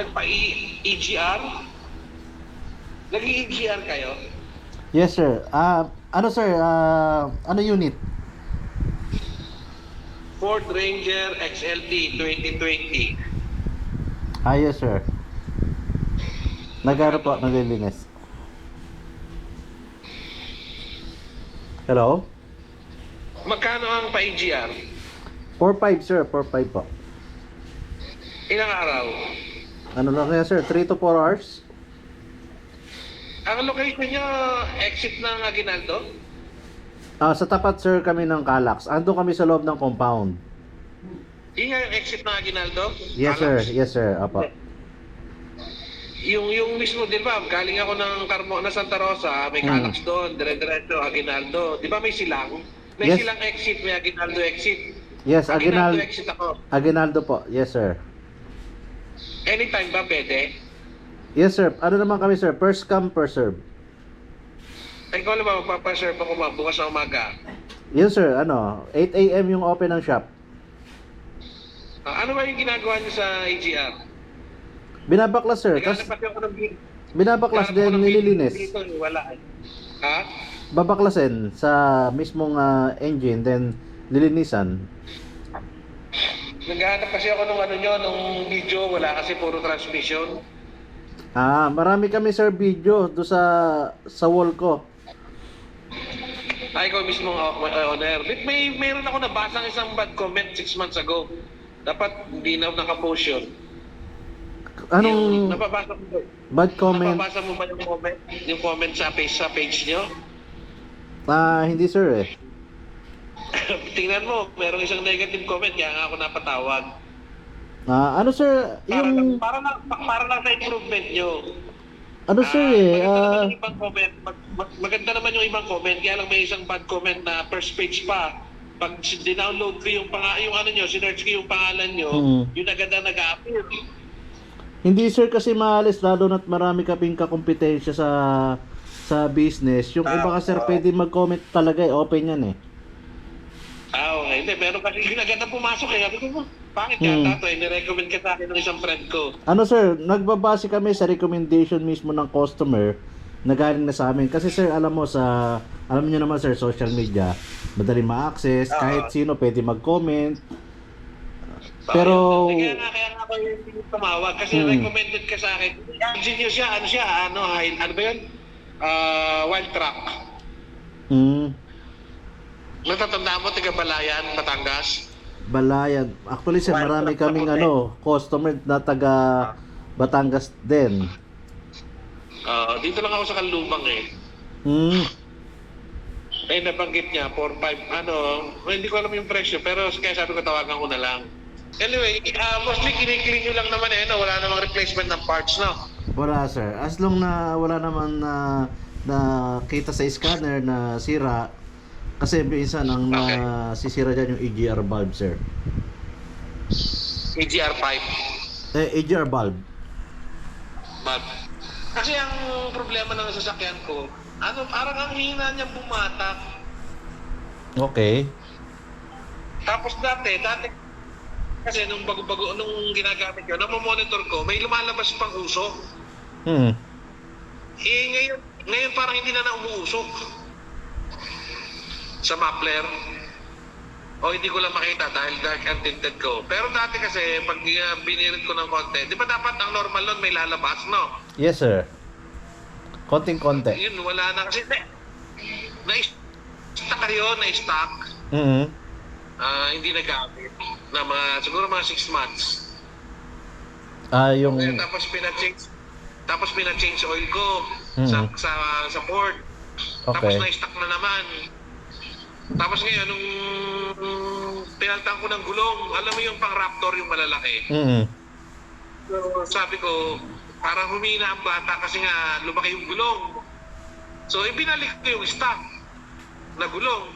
nagpa-EGR? Nag-EGR kayo? Yes, sir. Ano, sir? Ano unit? Ford Ranger XLT 2020. Yes, sir. Nag-ano po, naglilinis. Hello? Magkano ang pa-EGR? 4-5, sir. 4-5 po. Ilang araw? Ano lang kaya, sir? 3 to 4 hours? Ang location nyo, exit ng Aguinaldo? Sa tapat, sir, kami ng Calax. Ando kami sa loob ng compound. Yun nga yung exit ng Aguinaldo? Yes, sir. Calax? Yes, sir. Apo. Yung mismo, di ba, galing ako ng Carmona, Santa Rosa, may Calax doon, dire-diretso, Aguinaldo. Di ba may silang? May Yes. silang exit, may Aguinaldo exit. Yes, Aguinaldo exit ako. Aguinaldo po. Yes, sir. Anytime ba pwede? Yes, sir. Ano naman kami, sir? First come, first serve. Ay, ikaw naman, magpapaserve ako bukas na umaga. Yes, sir. 8 a.m. yung open ng shop. Ano ba yung ginagawa niyo sa AGR? Binabaklas, sir. Naghanap kasi ako ng video. Binabaklas Naghanap ako din, ng video nililinis. dito, wala. Ha? Babaklasin sa mismong engine, then lilinisan. Naghanap kasi ako ng nung video, wala kasi puro transmission. Marami kami, sir, video do sa wall ko. Ay, ikaw mismo owner. Mayroon ako nabasang isang bad comment 6 months ago. Dapat hindi na nakapost yun. Anong Napabasa mo ba? bad comment? Napabasa mo ba yung comment? Yung comment sa page nyo? Hindi, sir, eh. Tingnan mo, meron isang negative comment, kaya nga ako napatawag. Ano, sir, yung... Para lang sa improvement nyo. Ano, sir, eh, Maganda naman yung ibang comment. Maganda naman yung ibang comment. Kaya lang may isang bad comment na first page pa. Pag dinownload ko yung ano nyo, sinearch ko yung pangalan nyo, yung agad na nag-a-appear. Hindi, sir, kasi maalis, lalo na't marami kaming kakompetensya sa business. Yung iba ka, sir, pwede mag-comment talaga, open yan, eh. Okay. Hindi, pero kasi yung agad na pumasok eh. Sabi ko, bakit yata to? Nirecommend ka sa akin ng isang friend ko. Ano, sir, nagbabase kami sa recommendation mismo ng customer na galing na sa amin. Kasi, sir, alam niyo naman, sir, social media, madali ma-access, kahit sino pwede mag-comment. Pero Kaya nga ako yung tumawag kasi recommended ka sa akin. Engineer siya, ano ba yun? Wild truck. Natatanda mo, taga Balayan, Batangas? Balayan. Actually, sir, marami kaming customer na taga Batangas din. Dito lang ako sa Kanlubang eh. Eh, nabanggit niya, 4-5, hindi ko alam yung presyo, pero kaya sabi ko tawagan ko na lang. Anyway, mostly kinikling nyo lang naman wala namang replacement ng parts, no? Wala, sir. As long na wala naman na kita sa scanner na sira, kasi minsan ang nasisira dyan yung EGR valve, sir. EGR 5. EGR valve. Kasi ang problema ng sasakyan ko, parang ang hina niya bumatak. Okay. Tapos dati kasi nung bago-bago, nung ginagamit ko, monitor ko, may lumalabas pang usok. Ngayon parang hindi na umuusok sa muffler. O hindi ko lang makita dahil dark and tinted ko. Pero dati kasi, pag binirit ko ng konti, di ba dapat ang normal nun may lalabas, no? Yes, sir. Konting-konti. Yun, wala na kasi. Na-stock yun, na-stock. Hindi nagamit. Siguro mga 6 months. Yung... Tapos pina-change oil ko sa Ford. Okay. Tapos na-stock na naman. Tapos ngayon, nung pinaltan ko ng gulong, alam mo yung pang Raptor, yung malalaki. So, sabi ko, parang humina ang bata kasi nga lumaki yung gulong. So, ibinalik ko yung stock na gulong.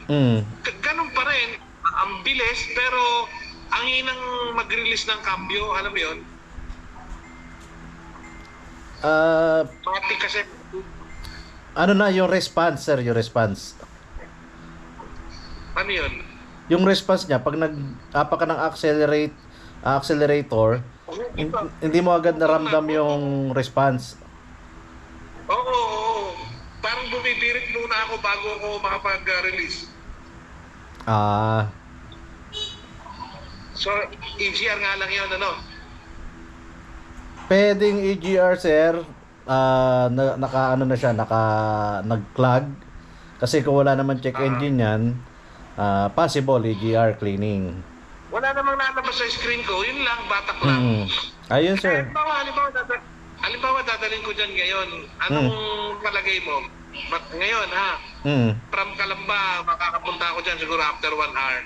Ganun pa rin, ang bilis, pero ang hinang mag-release ng cambio, alam mo yun? Pati kasi... Ano na yung response, sir, yung response? Ano yun? Yung response niya, pag nag-apa ka ng accelerate accelerator, hindi mo agad naramdam yung response. Oo. Parang bumibirit muna ako bago ako makapag-release. Ah, So, EGR nga lang yun, ano? pwedeng EGR, sir. Naka ano na siya, nag-clog. Kasi kung wala naman check engine yan, possible EGR cleaning. Wala namang lalabas sa screen ko, yun lang, batak lang. Ayun, sir. Halimbawa, dadalhin ko dyan ngayon. Anong palagay mo? Ngayon, ha? From Calamba, makakapunta ako dyan siguro after 1 hour.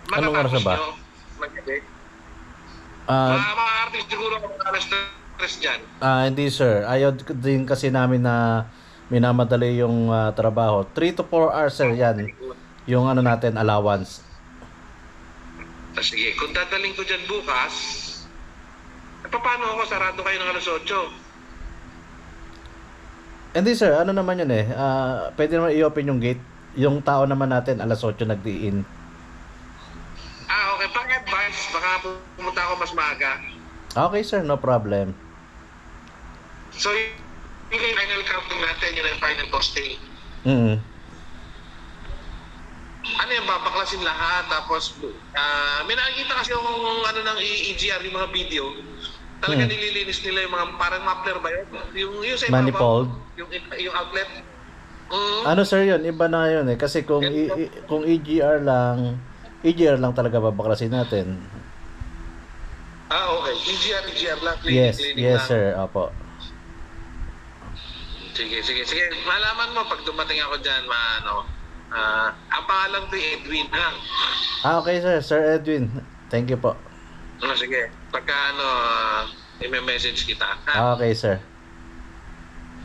Anong oras na ba? Mga artist siguro ako alas 3 dyan. Hindi, sir. Ayaw din kasi namin na minamadali yung trabaho. 3 to 4 hours, sir, yan. Yung ano natin, allowance. Sige, kung dadaling ko dyan bukas, paano ako? Sarado kayo ng alas 8. Hindi, sir. Ano naman yun eh. Pwede naman i-open yung gate. Yung tao naman natin, alas 8 nag-di-in. Okay. Pang-advise, baka pumunta ako mas maaga. Okay, sir. No problem. So, yung final counting natin, yun ang final costing. Ano yung babaklasin lahat, tapos may nakikita kasi yung ano ng EGR, yung mga video, talaga nililinis nila yung mga parang muffler ba yun? Yung sa Manifold. Yung outlet. Ano, sir, yun? Iba na yun eh. Kasi kung kung EGR lang talaga babaklasin natin. Okay. EGR lang. Yes, Cleaning lang. sir. Opo. Sige. Malaman mo pag dumating ako dyan, ang pangalan ko Edwin, ha? Okay, sir. Sir Edwin. Thank you po. Sige. Pagka i-message kita, ha? Okay, sir.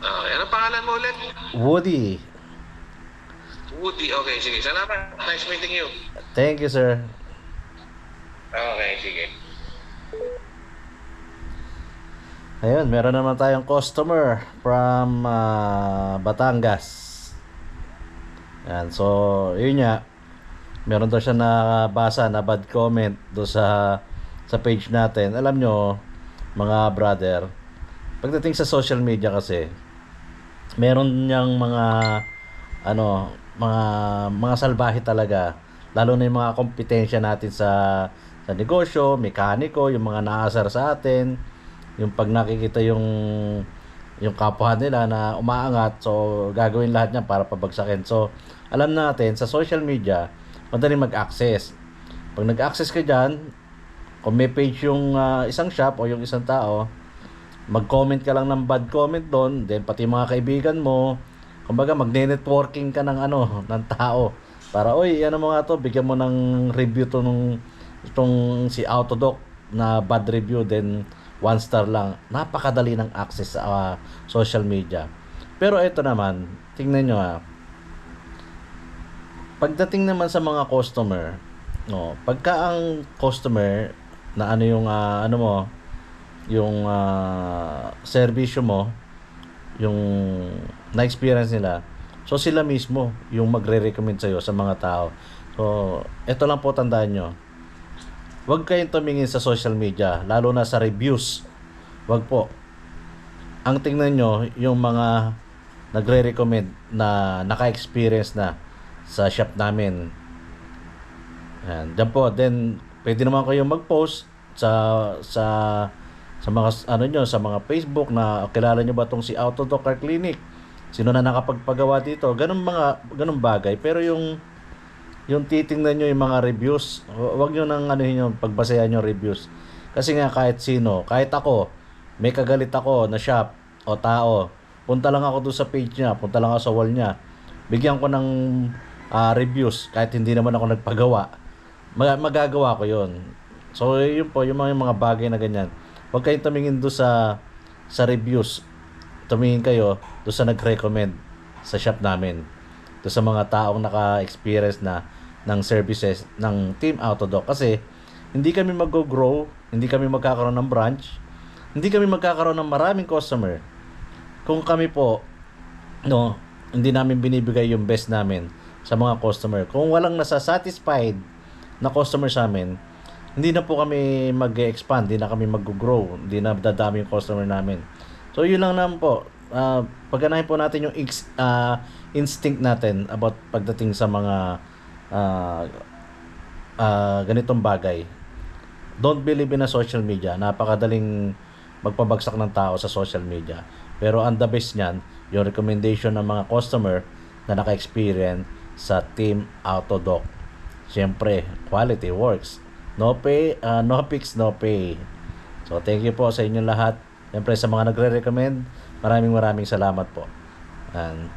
Anong pangalan mo ulit? Woody. Woody. Okay, sige. Salamat. Nice meeting you. Thank you, sir. Okay, sige. Ayun, meron naman tayong customer from Batangas. Yan, so yun nga. Meron daw siya nabasa na bad comment do sa page natin. Alam nyo, mga brother, pagdating sa social media kasi, meron niyang mga salbahe talaga. Lalo na yung mga kompetensya natin sa negosyo, mekaniko, yung mga naasar sa atin, yung pag nakikita yung kapwa nila na umaangat, so gagawin lahat niya para pabagsakin. So alam natin sa social media madaling mag-access. Pag nag-access ka dyan, kung may page yung isang shop o yung isang tao, mag-comment ka lang ng bad comment doon, then pati mga kaibigan mo, kumbaga magne-networking ka ng ng tao para ano mo nga to, bigyan mo ng review itong si Autodoc na bad review, then 1 star lang. Napakadali ng access sa social media. Pero ito naman, tingnan nyo pagdating naman sa mga customer, pagka ang customer na yung servisyo mo, yung na-experience nila, so sila mismo yung magre-recommend sa'yo sa mga tao. So, ito lang po, tandaan nyo, huwag kayong tumingin sa social media, lalo na sa reviews. Huwag po. Ang tingnan nyo, yung mga nagre-recommend na naka-experience na sa shop namin. Yan. Diyan po, then pwede naman kayong mag-post sa mga sa mga Facebook na kilala nyo ba tong si Autodoc Car Clinic? Sino na nakapagpagawa dito? Ganung bagay. Pero yung titingnan nyo yung mga reviews, huwag nyo nang yung pagbasehan yung reviews. Kasi nga kahit sino, kahit ako, may kagalit ako na shop o tao, punta lang ako doon sa page niya, punta lang ako sa wall niya, bigyan ko ng reviews, kahit hindi naman ako nagpagawa, magagawa ko yon. So yun po, yung mga bagay na ganyan. Huwag kayong tumingin doon sa reviews, tumingin kayo doon sa nag-recommend sa shop namin, doon sa mga taong naka-experience na ng services ng Team Autodoc. Kasi hindi kami mag-grow, hindi kami magkakaroon ng branch, hindi kami magkakaroon ng maraming customer kung kami po hindi namin binibigay yung best namin sa mga customer. Kung walang nasa-satisfied na customer sa amin, hindi na po kami mag-expand, hindi na kami mag-grow, hindi na dadami yung customer namin. So yun lang naman po. Pagganahin po natin yung instinct natin about pagdating sa mga ganitong bagay. Don't believe in a social media. Napakadaling magpabagsak ng tao sa social media. Pero ang the best niyan, yung recommendation ng mga customer na naka-experience sa Team Autodoc. Siyempre, quality works. No pay, no fix, no pay. So, thank you po sa inyong lahat. Siyempre, sa mga nagre-recommend, maraming salamat po. And